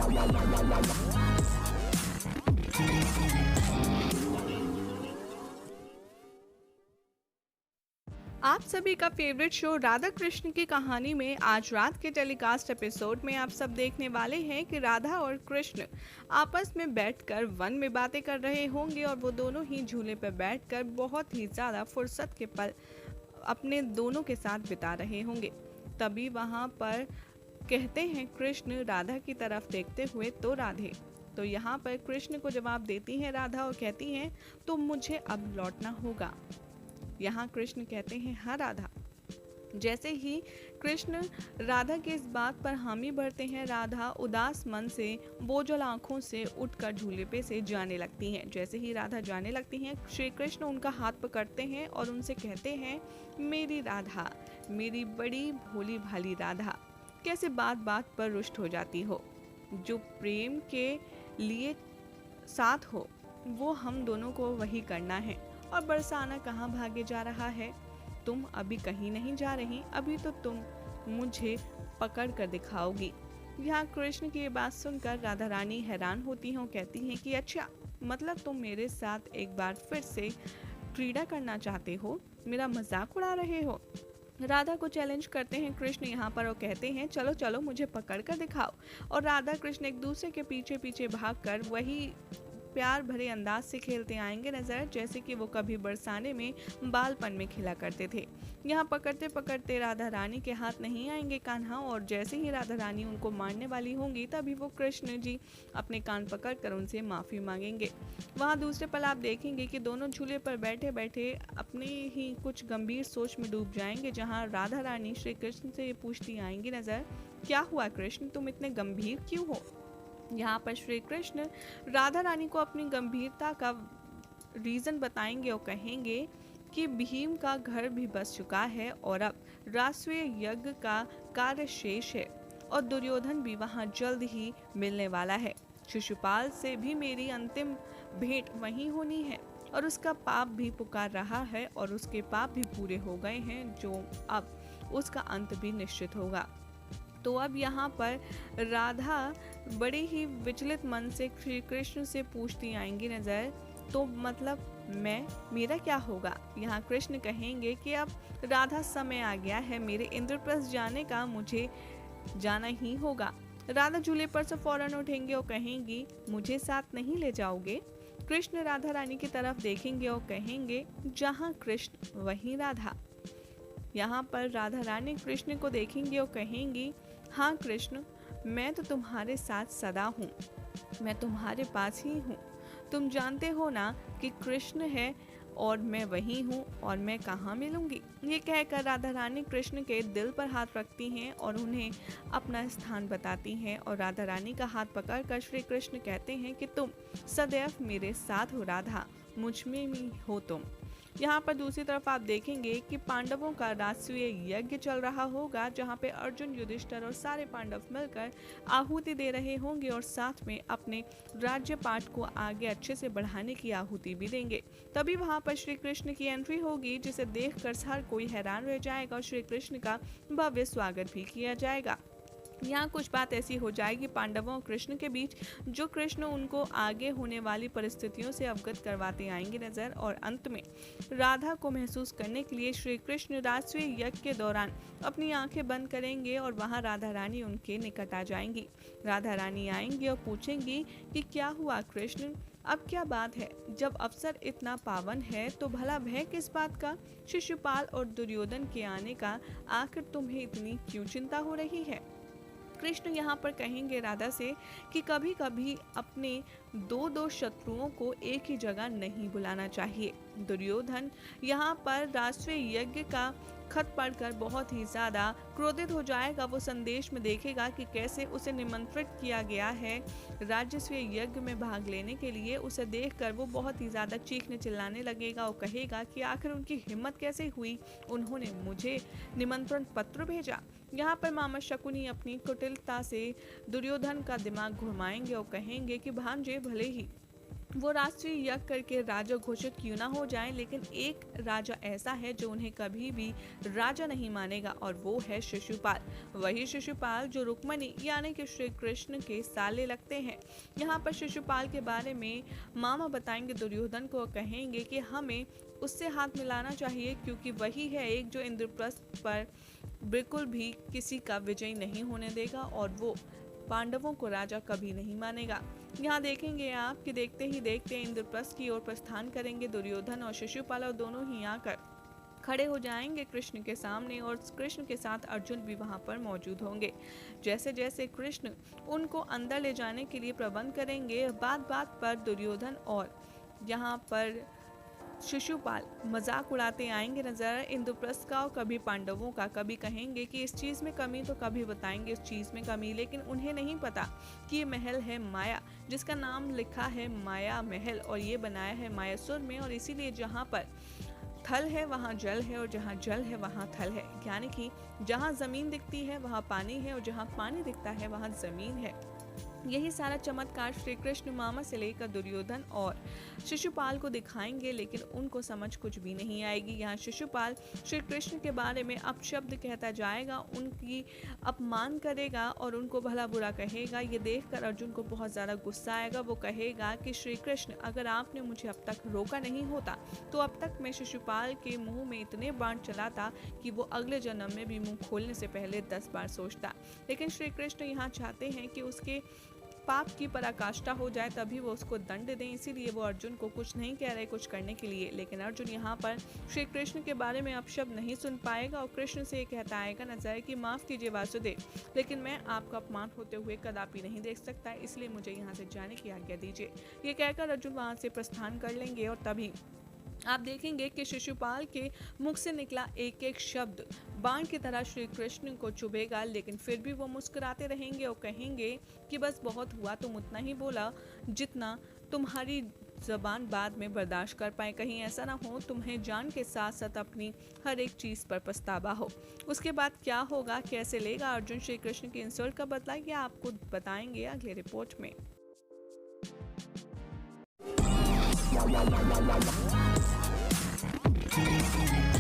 आप सभी का फेवरेट शो राधा कृष्ण की कहानी में आज रात के टेलीकास्ट एपिसोड में आप सब देखने वाले हैं कि राधा और कृष्ण आपस में बैठकर वन में बातें कर रहे होंगे और वो दोनों ही झूले पर बैठकर बहुत ही ज़्यादा फुर्सत के पल अपने दोनों के साथ बिता रहे होंगे। तभी वहाँ पर कहते हैं कृष्ण राधा की तरफ देखते हुए, तो राधे। तो यहाँ पर कृष्ण को जवाब देती हैं राधा और कहती हैं, तो मुझे अब लौटना होगा। यहाँ कृष्ण कहते हैं, हाँ राधा। जैसे ही कृष्ण राधा की इस बात पर हामी भरते हैं, राधा उदास मन से बोझल आंखों से उठकर झूले पे से जाने लगती हैं। जैसे ही राधा जाने लगती हैं, श्री कृष्ण उनका हाथ पकड़ते हैं और उनसे कहते हैं, मेरी राधा, मेरी बड़ी भोली भाली राधा, कैसे बात बात पर रुष्ट हो जाती हो। जो प्रेम के लिए साथ हो वो हम दोनों को वही करना है। और बरसाना कहाँ भागे जा रहा है? तुम अभी कहीं नहीं जा रही, अभी तो तुम मुझे पकड़ कर दिखाओगी। यहाँ कृष्ण की ये बात सुनकर राधा रानी हैरान होती हैं और कहती हैं कि अच्छा, मतलब तुम मेरे साथ एक बार फिर से क्रीड़ा करना चाहते हो, मेरा मजाक उड़ा रहे हो। राधा को चैलेंज करते हैं कृष्ण यहाँ पर और कहते हैं, चलो चलो मुझे पकड़ कर दिखाओ। और राधा कृष्ण एक दूसरे के पीछे पीछे भागकर वही प्यार भरे अंदाज से खेलते आएंगे नजर, जैसे कि वो कभी बरसाने में बालपन में खेला करते थे। यहाँ पकड़ते पकड़ते राधा रानी के हाथ नहीं आएंगे कान्हा, और जैसे ही राधा रानी उनको मारने वाली होंगी तभी वो कृष्ण जी अपने कान पकड़कर उनसे माफी मांगेंगे। वहाँ दूसरे पल आप देखेंगे कि दोनों झूले पर बैठे बैठे अपने ही कुछ गंभीर सोच में डूब जाएंगे, जहाँ राधा रानी श्री कृष्ण से पूछती आएंगी नजर, क्या हुआ कृष्ण, तुम इतने गंभीर क्यों हो? यहाँ पर श्री कृष्ण राधा रानी को अपनी गंभीरता का रीजन बताएंगे और कहेंगे कि भीम का घर भी बस चुका है और अब राष्ट्रीय यज्ञ का कार्य शेष है और दुर्योधन भी वहाँ जल्द ही मिलने वाला है। शिशुपाल से भी मेरी अंतिम भेंट वहीं होनी है और उसका पाप भी पुकार रहा है और उसके पाप भी पूरे हो गए हैं, जो अब उसका अंत भी निश्चित होगा। तो अब यहाँ पर राधा बड़े ही विचलित मन से श्री कृष्ण से पूछती आएंगी नजर, तो मतलब मेरा क्या होगा? यहाँ कृष्ण कहेंगे कि अब राधा समय आ गया है मेरे इंद्रप्रस्थ जाने का, मुझे जाना ही होगा। राधा झूले पर से फौरन उठेंगे और कहेंगी, मुझे साथ नहीं ले जाओगे? कृष्ण राधा रानी की तरफ देखेंगे और कहेंगे, जहाँ कृष्ण वहीं राधा। यहाँ पर राधा रानी कृष्ण को देखेंगी और कहेंगी, हाँ कृष्ण, मैं तो तुम्हारे साथ सदा हूँ, मैं तुम्हारे पास ही हूँ। तुम जानते हो ना कि कृष्ण है और मैं वही हूँ और मैं कहाँ मिलूंगी। ये कहकर राधा रानी कृष्ण के दिल पर हाथ रखती हैं और उन्हें अपना स्थान बताती हैं और राधा रानी का हाथ पकड़कर श्री कृष्ण कहते हैं कि तुम सदैव मेरे साथ हो राधा, मुझ में भी हो तुम। यहाँ पर दूसरी तरफ आप देखेंगे कि पांडवों का राष्ट्रीय यज्ञ चल रहा होगा, जहाँ पे अर्जुन, युधिष्ठिर और सारे पांडव मिलकर आहुति दे रहे होंगे और साथ में अपने राज्य पाठ को आगे अच्छे से बढ़ाने की आहुति भी देंगे। तभी वहाँ पर श्री कृष्ण की एंट्री होगी, जिसे देखकर हर कोई हैरान रह जाएगा और श्री कृष्ण का भव्य स्वागत भी किया जाएगा। यहाँ कुछ बात ऐसी हो जाएगी पांडवों और कृष्ण के बीच, जो कृष्ण उनको आगे होने वाली परिस्थितियों से अवगत करवाते आएंगे नजर, और अंत में राधा को महसूस करने के लिए श्री कृष्ण राष्ट्रीय यज्ञ के दौरान अपनी आंखें बंद करेंगे और वहां राधा रानी उनके निकट आ जाएंगी। राधा रानी आएंगी और पूछेंगी कि क्या हुआ कृष्ण, अब क्या बात है? जब अवसर इतना पावन है तो भला भय किस बात का? शिशुपाल और दुर्योधन के आने का आखिर तुम्हें इतनी क्यों चिंता हो रही है? कृष्ण यहाँ पर कहेंगे राधा से कि कभी कभी अपने दो दो शत्रुओं को एक ही जगह नहीं बुलाना चाहिए। दुर्योधन यहाँ पर राष्ट्रीय यज्ञ का खत पढ़कर बहुत ही ज्यादा क्रोधित हो जाएगा। वो संदेश में देखेगा कि कैसे उसे निमंत्रित किया गया है राजस्वीय यज्ञ में भाग लेने के लिए। उसे देखकर वो बहुत ही ज्यादा चीखने चिल्लाने लगेगा और कहेगा कि आखिर उनकी हिम्मत कैसे हुई, उन्होंने मुझे निमंत्रण पत्र भेजा। यहाँ पर मामा शकुनी अपनी कुटिलता से दुर्योधन का दिमाग घुमाएंगे और कहेंगे कि भांजे, भले ही वो राष्ट्रीय यज्ञ करके राजा घोषित क्यों ना हो जाएं, लेकिन एक राजा ऐसा है जो उन्हें कभी भी राजा नहीं मानेगा और वो है शिशुपाल। वही शिशुपाल जो रुक्मणी यानी कि श्री कृष्ण के साले लगते हैं। यहाँ पर शिशुपाल के बारे में मामा बताएंगे दुर्योधन को, कहेंगे कि हमें उससे हाथ मिलाना चाहिए क्योंकि वही है एक जो इंद्रप्रस्थ पर बिल्कुल भी किसी का विजय नहीं होने देगा और वो पांडवों को राजा कभी नहीं मानेगा। यहाँ देखेंगे आप कि देखते ही देखते इंद्रप्रस्थ की ओर प्रस्थान करेंगे दुर्योधन और शिशुपाल, और दोनों ही आकर खड़े हो जाएंगे कृष्ण के सामने और कृष्ण के साथ अर्जुन भी वहां पर मौजूद होंगे। जैसे जैसे कृष्ण उनको अंदर ले जाने के लिए प्रबंध करेंगे, बात बात पर दुर्योधन और यहाँ पर शिशुपाल मजाक उड़ाते आएंगे नजर इंद्रप्रस्थ का और कभी पांडवों का। कभी कहेंगे कि इस चीज में कमी, तो कभी बताएंगे इस चीज में कमी, लेकिन उन्हें नहीं पता कि ये महल है माया, जिसका नाम लिखा है माया महल, और ये बनाया है मायासुर में। और इसीलिए जहाँ पर थल है वहाँ जल है और जहाँ जल है वहाँ थल है, यानी कि जहाँ जमीन दिखती है वहाँ पानी है और जहाँ पानी दिखता है वहाँ जमीन है। यही सारा चमत्कार श्री कृष्ण मामा से लेकर दुर्योधन और शिशुपाल को दिखाएंगे, लेकिन उनको समझ कुछ भी नहीं आएगी। यहाँ शिशुपाल श्री कृष्ण के बारे में अपशब्द कहता जाएगा, उनकी अपमान करेगा और उनको भला बुरा कहेगा। ये देखकर अर्जुन को बहुत ज़्यादा गुस्सा आएगा। वो कहेगा कि श्री कृष्ण, अगर आपने मुझे अब तक रोका नहीं होता तो अब तक मैं शिशुपाल के मुंह में इतने बाण चलाता कि वो अगले जन्म में भी मुंह खोलने से पहले 10 बार सोचता। लेकिन श्री कृष्ण यहाँ चाहते हैं कि उसके पाप की पराकाष्ठा हो जाए तभी वो उसको दंड दें, इसीलिए वो अर्जुन को कुछ नहीं कह रहे कुछ करने के लिए। लेकिन अर्जुन यहाँ पर श्री कृष्ण के बारे में अपशब्द नहीं सुन पाएगा और कृष्ण से ये कहता आएगा नजर कि माफ कीजिए वासुदेव, लेकिन मैं आपका अपमान होते हुए कदापि नहीं देख सकता, इसलिए मुझे यहाँ से जाने की आज्ञा दीजिए। ये कहकर अर्जुन वहाँ से प्रस्थान कर लेंगे और तभी आप देखेंगे कि शिशुपाल के मुख से निकला एक एक शब्द बाण की तरह श्री कृष्ण को चुभेगा, लेकिन फिर भी वो मुस्कुराते रहेंगे और कहेंगे कि बस बहुत हुआ, तुम उतना ही बोला जितना तुम्हारी जबान बाद में बर्दाश्त कर पाए। कहीं ऐसा ना हो तुम्हें जान के साथ साथ अपनी हर एक चीज़ पर पछतावा हो। उसके बाद क्या होगा, कैसे लेगा अर्जुन श्री कृष्ण की इंसल्ट का बदला, यह आपको बताएंगे अगले रिपोर्ट में। Thank you.